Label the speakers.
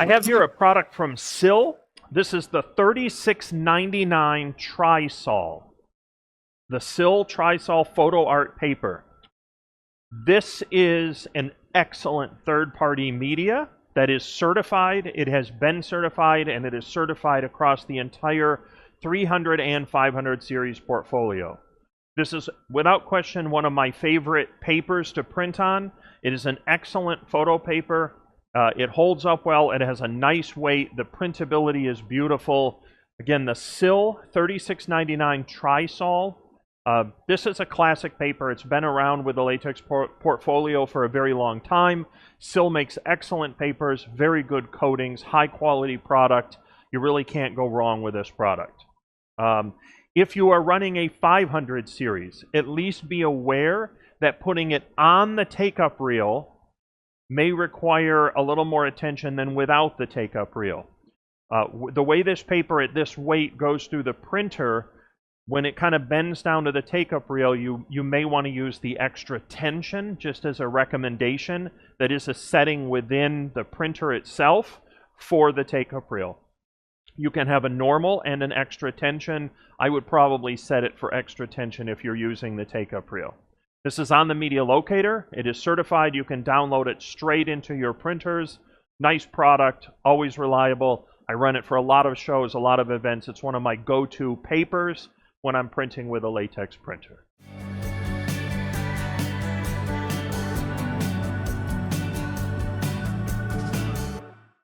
Speaker 1: I have here a product from SIL. This is the 3699 Trisol. The SIL Trisol photo art paper. This is an excellent third-party media that is certified. It has been certified, and it is certified across the entire 300 and 500 series portfolio. This is, without question, one of my favorite papers to print on. It is an excellent photo paper. It holds up well. It has a nice weight. The printability is beautiful. Again, the SIL 3699 Trisol. This is a classic paper. It's been around with the latex portfolio for a very long time. SIL makes excellent papers, very good coatings, high quality product. You really can't go wrong with this product. If you are running a 500 series, at least be aware that putting it on the take-up reel may require a little more attention than without the take-up reel. The way this paper at this weight goes through the printer, when it kind of bends down to the take-up reel, you may want to use the extra tension just as a recommendation. That is a setting within the printer itself for the take-up reel. You can have a normal and an extra tension. I would probably set it for extra tension if you're using the take-up reel. This is on the Media Locator. It is certified. You can download it straight into your printers. Nice product, always reliable. I run it for a lot of shows, a lot of events. It's one of my go-to papers when I'm printing with a latex printer.